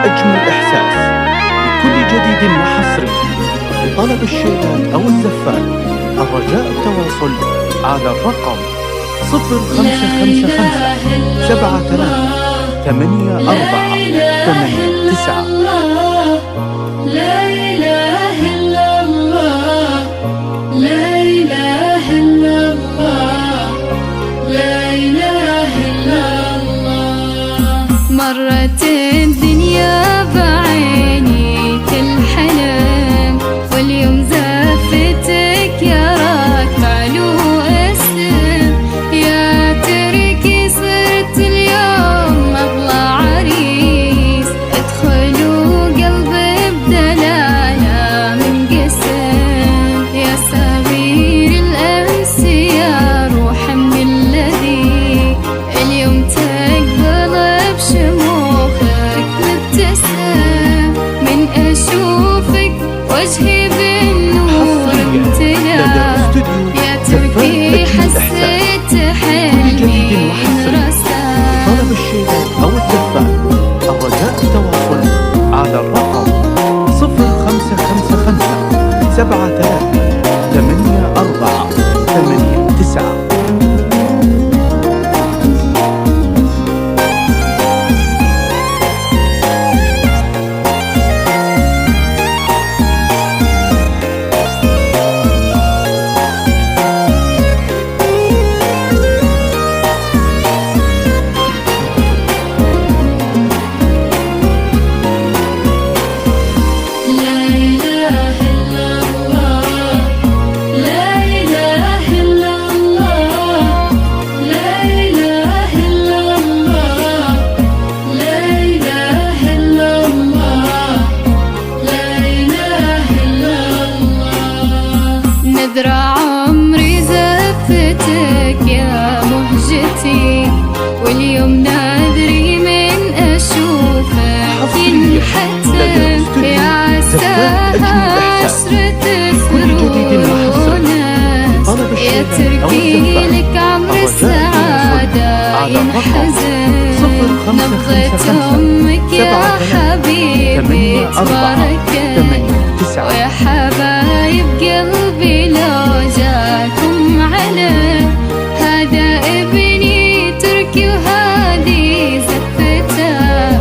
أجمل إحساس بكل جديد وحصري. لطلب الشيلات أو الزفات الرجاء التواصل على الرقم 0555 73 84 89. لا إله إلا الله، لا إله إلا الله، لا إله إلا الله. مرت الدنيا بعيني كالحلم، واليوم زفتك يا راكع له اسم. يا تركي صرت اليوم أغلى عريس، ادخلوا قلبي بدلالة من قسم. يا صغير الأمس يا روح من الذي اليوم تقبل بشموخك مبتسم. من أشوفك وجهي بالنور امتلا، يا تركي حسيت حلمي انرسم. طلب الشيلات أو الزفات الرجاء التواصل على الرقم 0555 73 84 89. نذر عمري زفتك يا مهجتي، واليوم نادري من أشوفك ينحتم. يا عساها عشرة فرونة، يا تركي لك عمر السعادة ينحزن. نبضة أمك يا حبيبي تباركت، ويا حبايب قلبي لو جاكم على هذا ابني تركي وهذه زفته،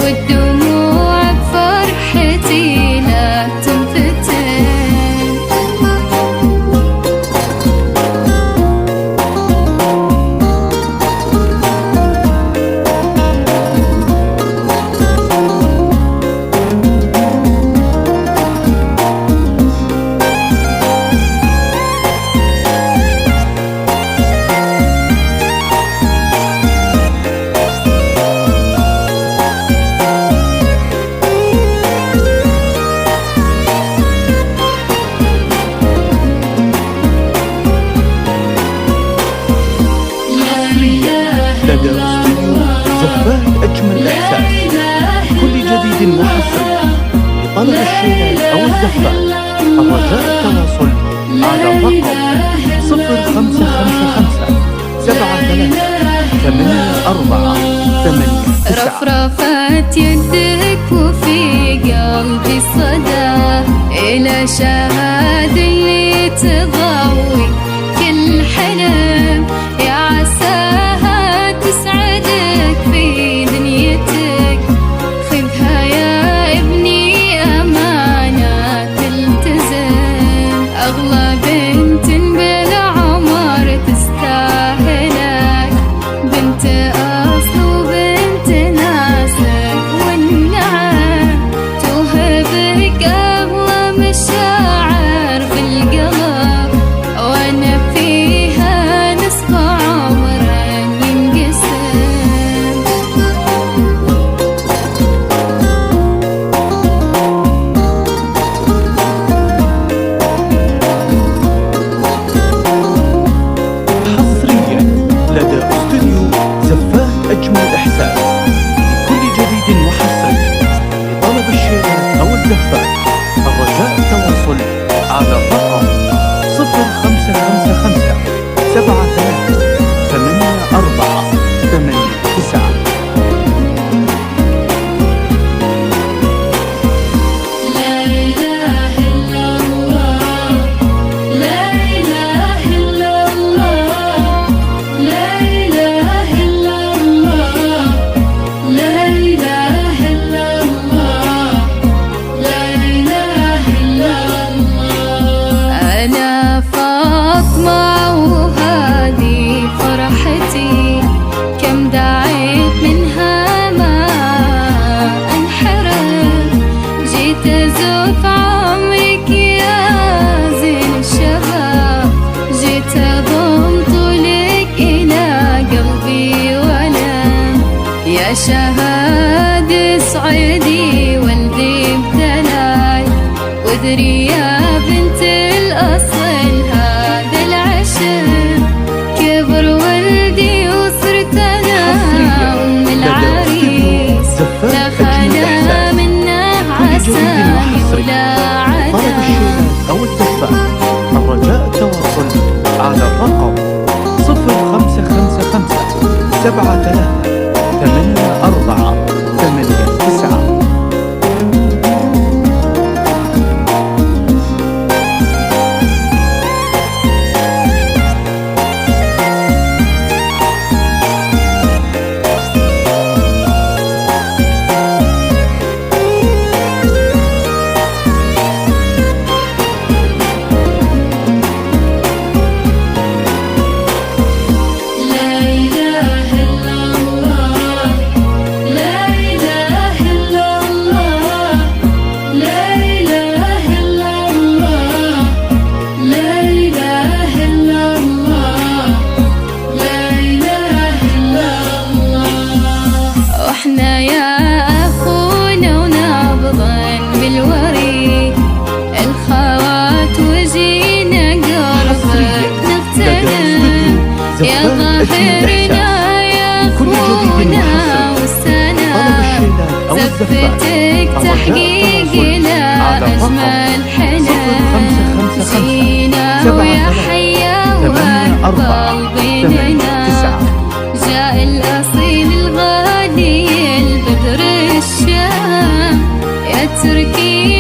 والدموع بفرحتي لا تنفتن. لدى استوديو زفات أجمل إحساس بكل جديد وحصري. لطلب الشيلات أو الزفات الرجاء التواصل على الرقم 0555 73 84 89. رفرفت يدك وفي قلبي صدى، إلى شهادة اللي تضوي كل حلم. يا عساها تسعدك في دنيتك، خذها يا ابني أمانة تلتزم. أغلى بنت بالعمر تستاهلك، بنت أصل وبنت ناسك والنعم. توهبك أغلى مشاعر بالقلب، صعيدي والذي ابتلاي، وادري يا بنت الأصل هذا العشق كبر ولدي وصرت أنا أم العريس، لا خلا منه عساني ولا طلب عدا. الشيلات أو الدفاع الرجاء التواصل على الرقم 0555 73 84 89. واحنا يا اخونا ونبضن بالوريد الخوات وجينا قربك نغتنم يا ظهرنا يا اخونا والسنة زفتك تحقيقنا اجمل حنان جينا ويا حيا واقبل بيننا جاء الاصيل الغالي البدر الشام يا تركي